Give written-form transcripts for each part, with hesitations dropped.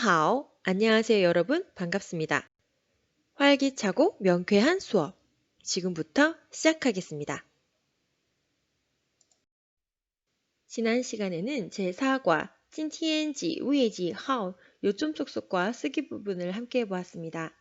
니하오. 안녕하세요, 여러분. 반갑습니다. 활기차고 명쾌한 수업. 지금부터 시작하겠습니다. 지난 시간에는 제4과 찐티엔지, 우예지, 하오 요점 속속과 쓰기 부분을 함께 해보았습니다.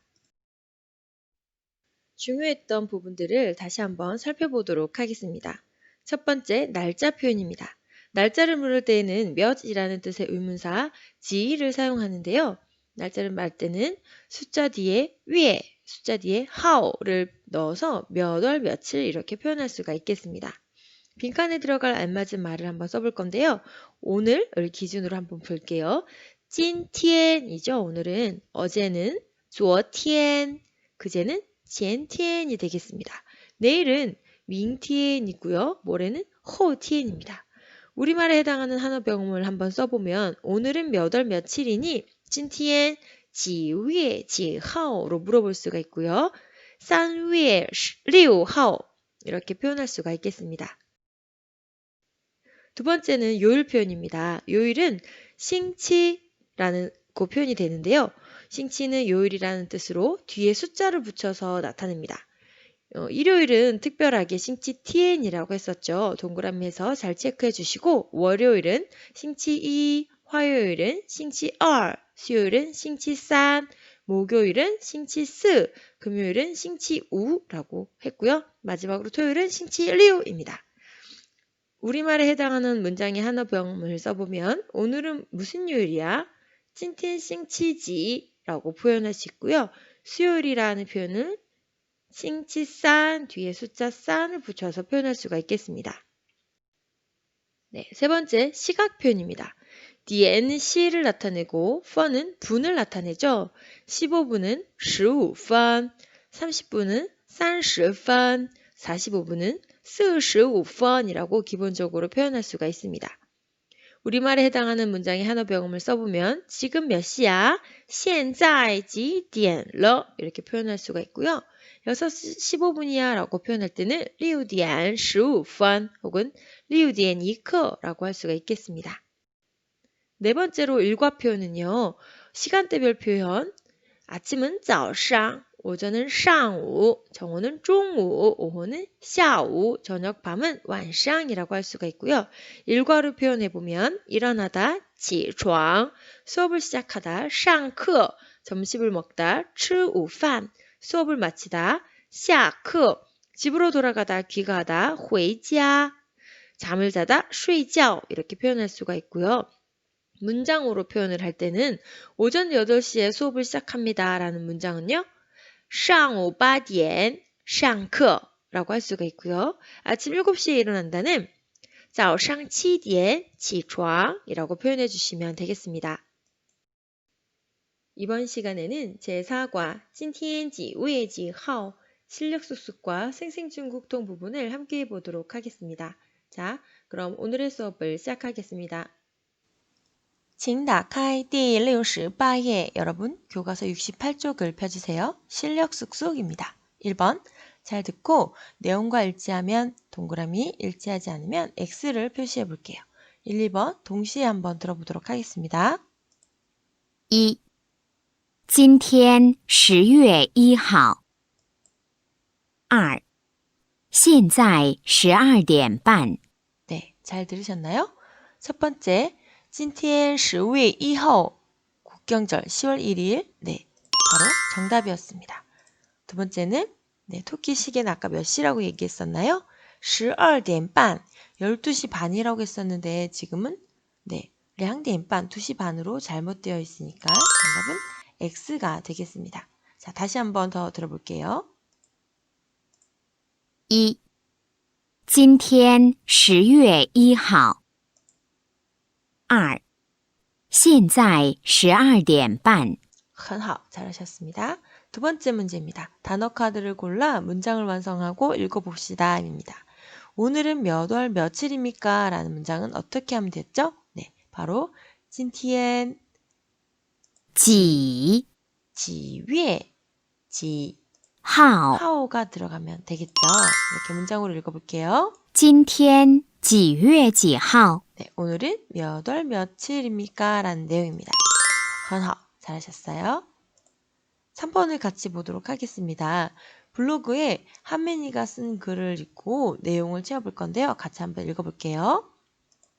중요했던 부분들을 다시 한번 살펴보도록 하겠습니다. 첫 번째, 날짜 표현입니다. 날짜를 물을 때에는 몇이라는 뜻의 의문사 지를 사용하는데요. 날짜를 말 때는 숫자 뒤에 위에, 숫자 뒤에 how를 넣어서 몇 월 며칠 이렇게 표현할 수가 있겠습니다. 빈칸에 들어갈 알맞은 말을 한번 써볼 건데요. 오늘을 기준으로 한번 볼게요. 찐티엔이죠. 오늘은 어제는 昨天, 그제는 前天이 되겠습니다. 내일은 明天이고요. 모레는 后天입니다. 우리말에 해당하는 한어병음을 한번 써보면 오늘은 몇 월 며칠이니 今天几月几号로 물어볼 수가 있고요. 3月6号 이렇게 표현할 수가 있겠습니다. 두 번째는 요일 표현입니다. 요일은 싱치라는 그 표현이 되는데요. 싱치는 요일이라는 뜻으로 뒤에 숫자를 붙여서 나타냅니다. 일요일은 특별하게 싱치티엔이라고 했었죠. 동그라미에서 잘 체크해 주시고 월요일은 싱치2, 화요일은 싱치2, 수요일은 싱치3, 목요일은 싱치4, 금요일은 싱치5라고 했고요. 마지막으로 토요일은 싱치6입니다. 우리말에 해당하는 문장의 한어병을 써보면 오늘은 무슨 요일이야? 찐텐 싱치지라고 표현할 수 있고요. 수요일이라는 표현은 싱치산 뒤에 숫자 산을 붙여서 표현할 수가 있겠습니다. 네, 세 번째 시각 표현입니다. DNC를 나타내고 펀은 분을 나타내죠. 15분은 15분, 30분은 30분, 45분은 45분이라고 기본적으로 표현할 수가 있습니다. 우리말에 해당하는 문장의 한어병음을 써보면 지금 몇 시야? 现在几点了? 이렇게 표현할 수가 있고요. 6시 15분이야 라고 표현할 때는 6点15分 혹은 6点1刻라고 할 수가 있겠습니다. 네 번째로 일과 표현은요. 시간대별 표현. 아침은 早上, 오전은 上午, 정오는 中午, 오후는 下午, 저녁 밤은 晚上이라고 할 수가 있고요. 일과로 표현해보면 일어나다, 起床, 수업을 시작하다, 上课, 점심을 먹다, 吃午饭, 수업을 마치다, 下课, 집으로 돌아가다, 귀가하다, 回家, 잠을 자다, 睡觉 이렇게 표현할 수가 있고요. 문장으로 표현을 할 때는 오전 8시에 수업을 시작합니다 라는 문장은요. 上午8点上课라고 할 수가 있고요. 아침 7시에 일어난다는 早上7点起床이라고 표현해 주시면 되겠습니다. 이번 시간에는 제4과 찐티엔지, 우예지, 하오 실력 쑥쑥과 생생중국통 부분을 함께 해보도록 하겠습니다. 자, 그럼 오늘의 수업을 시작하겠습니다. 请打开第68页. 여러분, 교과서 68쪽을 펴주세요. 실력 쑥쑥입니다. 1번, 잘 듣고 내용과 일치하면 동그라미, 일치하지 않으면 X를 표시해 볼게요. 1, 2번 동시에 한번 들어보도록 하겠습니다. 1. 今天10月1号 2. 现在12点半 네, 잘 들으셨나요? 첫 번째, 今天10月1号 국경절 10월 1일. 네, 바로 정답이었습니다. 두 번째는 네, 토끼 시계는 아까 몇 시라고 얘기했었나요? 12点半, 12시 반이라고 했었는데 지금은 네, 2点半, 2시 반으로 잘못되어 있으니까 정답은 X가 되겠습니다. 자, 다시 한번 더 들어볼게요. 1. 今天10月1号 2. 现在12点半很好, 잘하셨습니다. 두 번째 문제입니다. 단어 카드를 골라 문장을 완성하고 읽어봅시다. 입니다. 오늘은 몇 월 며칠입니까? 라는 문장은 어떻게 하면 됐죠? 네, 바로 今天几几月几号 하오가 들어가면 되겠죠? 이렇게 문장으로 읽어볼게요. 今天几月几号 네, 오늘은 몇 월 며칠입니까? 라는 내용입니다. 很好. 잘하셨어요. 3번을 같이 보도록 하겠습니다. 블로그에 한민이가 쓴 글을 읽고 내용을 채워볼 건데요. 같이 한번 읽어볼게요.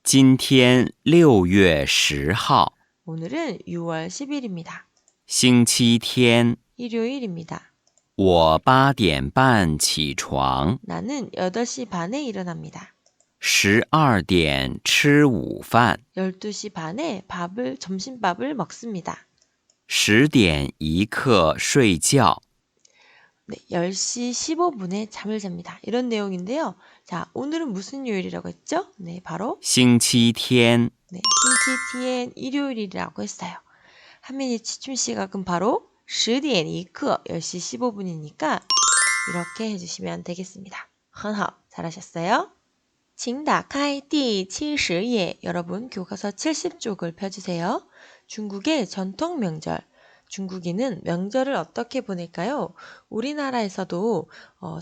今天6月10号， 오늘은 6월 10일입니다. 星期天， 일요일입니다. 我8点半起床， 나는 8시 반에 일어납니다. 12点吃午饭， 12시 반에 점심밥을 먹습니다. 10点一刻睡觉， 네, 10시 15분에 잠을 잡니다. 이런 내용인데요. 자, 오늘은 무슨 요일이라고 했죠? 네, 바로 星期天， 네, 싱치티엔 일요일이라고 했어요. 한민이 취침 시각은 바로 10点一刻 10시 15분이니까 이렇게 해주시면 되겠습니다. 很好, 잘하셨어요. 请打开第70页 여러분 교과서 70쪽을 펴주세요. 중국의 전통 명절. 중국인은 명절을 어떻게 보낼까요? 우리나라에서도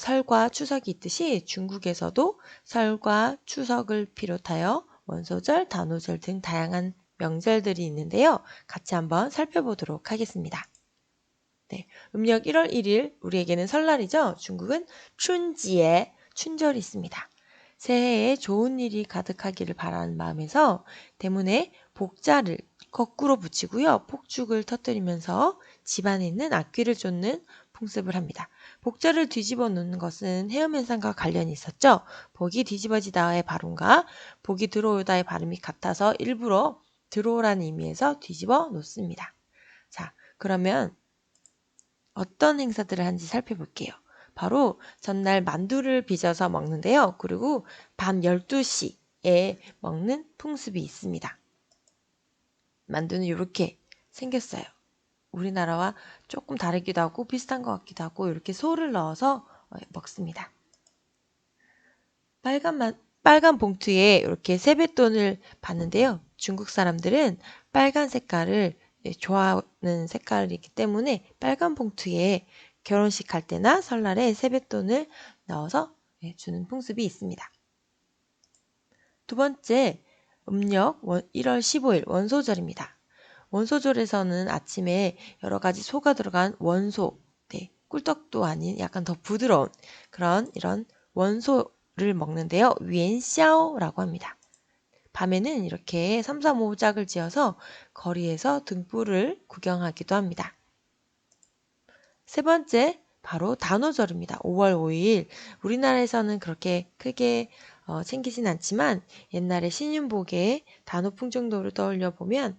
설과 추석이 있듯이 중국에서도 설과 추석을 비롯하여 원소절, 단오절 등 다양한 명절들이 있는데요. 같이 한번 살펴보도록 하겠습니다. 네, 음력 1월 1일 우리에게는 설날이죠. 중국은 춘지에 춘절이 있습니다. 새해에 좋은 일이 가득하기를 바라는 마음에서 대문에 복자를 거꾸로 붙이고요. 폭죽을 터뜨리면서 집안에 있는 악귀를 쫓는 풍습을 합니다. 복자를 뒤집어 놓는 것은 해음현상과 관련이 있었죠. 복이 뒤집어지다의 발음과 복이 들어오다의 발음이 같아서 일부러 들어오라는 의미에서 뒤집어 놓습니다. 자, 그러면 어떤 행사들을 하는지 살펴볼게요. 바로 전날 만두를 빚어서 먹는데요. 그리고 밤 12시에 먹는 풍습이 있습니다. 만두는 이렇게 생겼어요. 우리나라와 조금 다르기도 하고 비슷한 것 같기도 하고 이렇게 소를 넣어서 먹습니다. 빨간 봉투에 이렇게 세뱃돈을 받는데요. 중국 사람들은 빨간 색깔을 좋아하는 색깔이기 때문에 빨간 봉투에 결혼식 할 때나 설날에 세뱃돈을 넣어서 주는 풍습이 있습니다. 두 번째, 음력 1월 15일 원소절입니다. 원소절에서는 아침에 여러 가지 소가 들어간 원소, 꿀떡도 아닌 약간 더 부드러운 이런 원소를 먹는데요. 위엔샤오라고 합니다. 밤에는 이렇게 3, 4, 5 짝을 지어서 거리에서 등불을 구경하기도 합니다. 세 번째, 바로 단오절입니다. 5월 5일. 우리나라에서는 그렇게 크게 챙기진 않지만 옛날에 신윤복의 단오풍정도를 떠올려 보면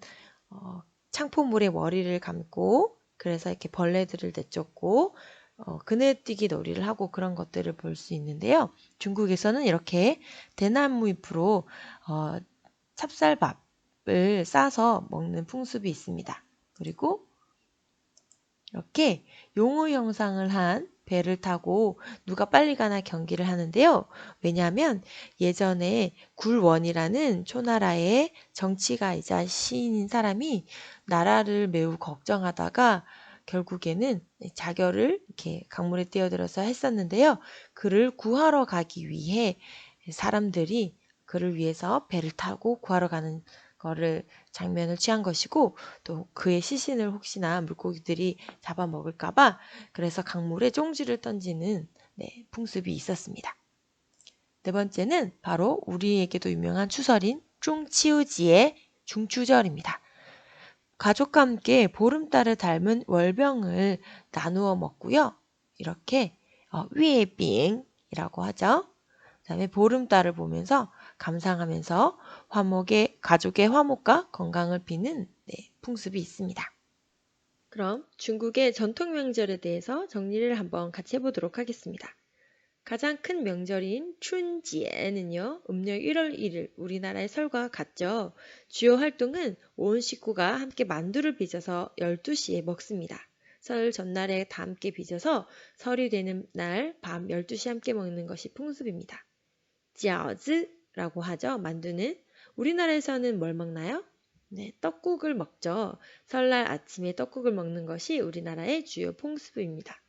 창포물에 머리를 감고 그래서 이렇게 벌레들을 내쫓고 그네뛰기 놀이를 하고 그런 것들을 볼 수 있는데요. 중국에서는 이렇게 대나무 잎으로 찹쌀밥을 싸서 먹는 풍습이 있습니다. 그리고 이렇게 용의 형상을 한 배를 타고 누가 빨리 가나 경기를 하는데요. 왜냐하면 예전에 굴원이라는 초나라의 정치가이자 시인인 사람이 나라를 매우 걱정하다가 결국에는 자결을 이렇게 강물에 뛰어들어서 했었는데요. 그를 구하러 가기 위해 사람들이 그를 위해서 배를 타고 구하러 가는 거를 장면을 취한 것이고 또 그의 시신을 혹시나 물고기들이 잡아먹을까봐 그래서 강물에 쫑지를 던지는 풍습이 있었습니다. 네 번째는 바로 우리에게도 유명한 추설인 중치우지의 중추절입니다. 가족과 함께 보름달을 닮은 월병을 나누어 먹고요. 이렇게 위에빙이라고 하죠. 그 다음에 보름달을 보면서 감상하면서 가족의 화목과 건강을 비는 풍습이 있습니다. 그럼 중국의 전통 명절에 대해서 정리를 한번 같이 해보도록 하겠습니다. 가장 큰 명절인 춘지에는요, 음력 1월 1일 우리나라의 설과 같죠. 주요 활동은 온 식구가 함께 만두를 빚어서 12시에 먹습니다. 설 전날에 다 함께 빚어서 설이 되는 날 밤 12시에 함께 먹는 것이 풍습입니다. 饺子라고 하죠. 만두는 우리나라에서는 뭘 먹나요? 네, 떡국을 먹죠. 설날 아침에 떡국을 먹는 것이 우리나라의 주요 풍습입니다.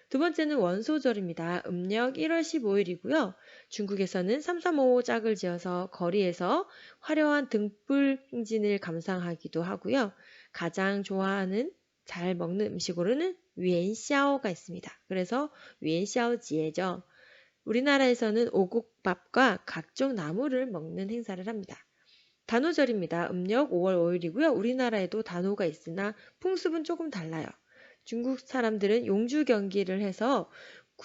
두 번째는 원소절입니다. 음력 1월 15일이고요. 중국에서는 3, 3, 5 짝을 지어서 거리에서 화려한 등불 행진을 감상하기도 하고요. 가장 좋아하는 잘 먹는 음식으로는 위엔샤오가 있습니다. 그래서 위엔샤오지에죠. 우리나라에서는 오곡밥과 각종 나물을 먹는 행사를 합니다. 단오절입니다. 음력 5월 5일이고요. 우리나라에도 단오가 있으나 풍습은 조금 달라요. 중국 사람들은 용주 경기를 해서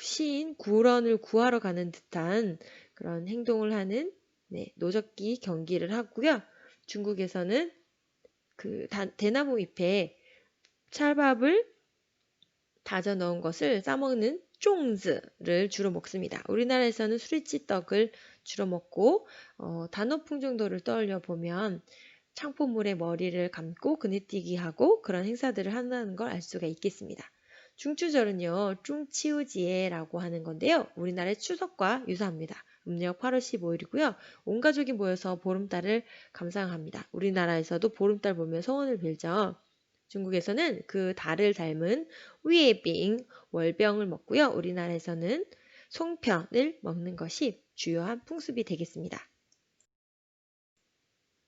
시인 구런을 구하러 가는 듯한 그런 행동을 하는 노젓기 경기를 하고요. 중국에서는 그 대나무 잎에 찰밥을 다져 넣은 것을 싸먹는 쫑즈를 주로 먹습니다. 우리나라에서는 수리찌떡을 주로 먹고 단오풍정도를 떠올려 보면 창포물에 머리를 감고 그네뛰기 하고 그런 행사들을 한다는 걸 알 수가 있겠습니다. 중추절은요, 중치우지에라고 하는 건데요. 우리나라의 추석과 유사합니다. 음력 8월 15일이고요. 온 가족이 모여서 보름달을 감상합니다. 우리나라에서도 보름달 보면 소원을 빌죠. 중국에서는 그 달을 닮은 위에빙, 월병을 먹고요. 우리나라에서는 송편을 먹는 것이 주요한 풍습이 되겠습니다.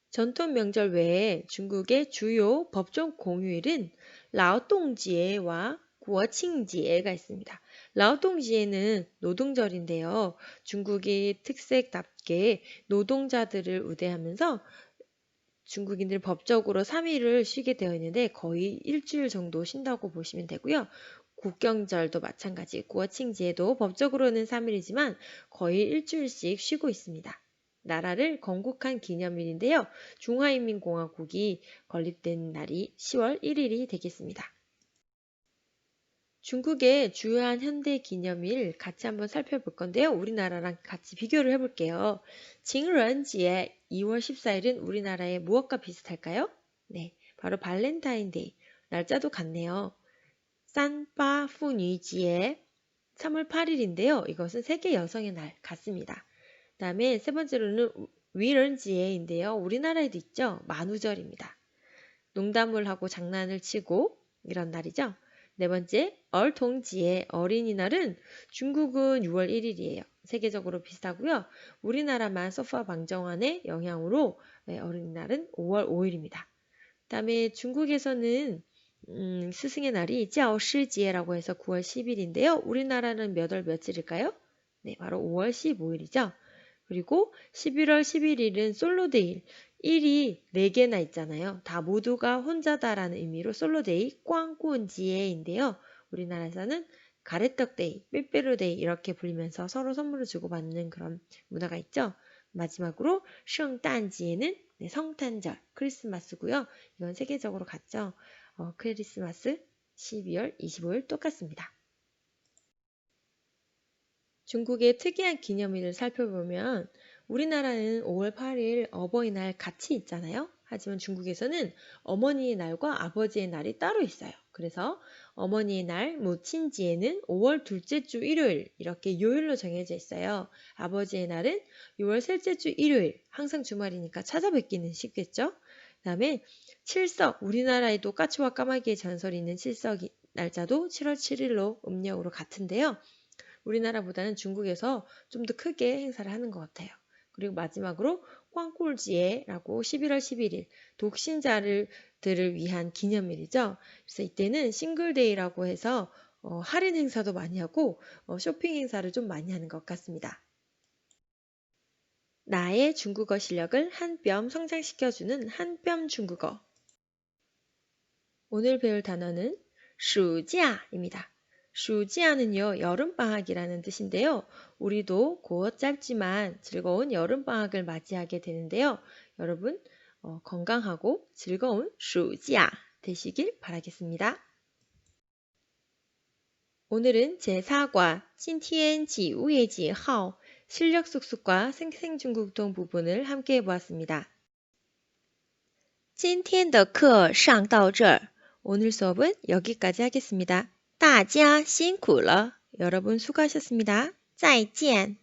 전통 명절 외에 중국의 주요 법정 공휴일은 라오동지에와 구어칭지에가 있습니다. 라오동지에는 노동절인데요. 중국의 특색답게 노동자들을 우대하면서 중국인들 법적으로 3일을 쉬게 되어 있는데 거의 일주일 정도 쉰다고 보시면 되고요. 국경절도 마찬가지, 구어칭지에도 법적으로는 3일이지만 거의 일주일씩 쉬고 있습니다. 나라를 건국한 기념일인데요. 중화인민공화국이 건립된 날이 10월 1일이 되겠습니다. 중국의 주요한 현대 기념일 같이 한번 살펴볼 건데요. 우리나라랑 같이 비교를 해볼게요. 징런지에 2월 14일은 우리나라의 무엇과 비슷할까요? 네, 바로 발렌타인데이. 날짜도 같네요. 산바푸니지에 3월 8일인데요. 이것은 세계 여성의 날 같습니다. 그 다음에 세 번째로는 위런지에인데요. 우리나라에도 있죠. 만우절입니다. 농담을 하고 장난을 치고 이런 날이죠. 네 번째, 얼통지에 어린이날은 중국은 6월 1일이에요. 세계적으로 비슷하고요. 우리나라만 서파 방정환의 영향으로 어린이날은 5월 5일입니다. 그 다음에 중국에서는 스승의 날이 쩌시지에라고 해서 9월 10일인데요. 우리나라는 몇 월 며칠일까요? 네, 바로 5월 15일이죠. 그리고 11월 11일은 솔로데이, 일이 4개나 있잖아요. 다 모두가 혼자다라는 의미로 솔로데이, 꽝꾼지에인데요. 우리나라에서는 가래떡데이, 빼빼로데이 이렇게 불리면서 서로 선물을 주고받는 그런 문화가 있죠. 마지막으로 성탄지에는 성탄절, 크리스마스고요. 이건 세계적으로 같죠. 크리스마스 12월 25일 똑같습니다. 중국의 특이한 기념일을 살펴보면 우리나라는 5월 8일 어버이날 같이 있잖아요. 하지만 중국에서는 어머니의 날과 아버지의 날이 따로 있어요. 그래서 어머니의 날, 무친지에는 5월 둘째 주 일요일 이렇게 요일로 정해져 있어요. 아버지의 날은 6월 셋째 주 일요일, 항상 주말이니까 찾아뵙기는 쉽겠죠. 그 다음에 칠석, 우리나라에도 까치와 까마귀의 전설이 있는 칠석 날짜도 7월 7일로 음력으로 같은데요. 우리나라보다는 중국에서 좀 더 크게 행사를 하는 것 같아요. 그리고 마지막으로 꽝꿀지에라고 11월 11일 독신자들을 위한 기념일이죠. 그래서 이때는 싱글데이라고 해서 할인 행사도 많이 하고 쇼핑 행사를 좀 많이 하는 것 같습니다. 나의 중국어 실력을 한 뼘 성장시켜주는 한 뼘 중국어. 오늘 배울 단어는 暑假입니다. 暑假는요, 여름방학이라는 뜻인데요. 우리도 곧 짧지만 즐거운 여름방학을 맞이하게 되는데요. 여러분, 건강하고 즐거운 暑假되시길 바라겠습니다. 오늘은 제4과 今天几月几号 실력 쑥쑥과 생생중국통 부분을 함께 해보았습니다. 今天的课上到这儿. 오늘 수업은 여기까지 하겠습니다. 大家辛苦了. 여러분 수고하셨습니다. 再见.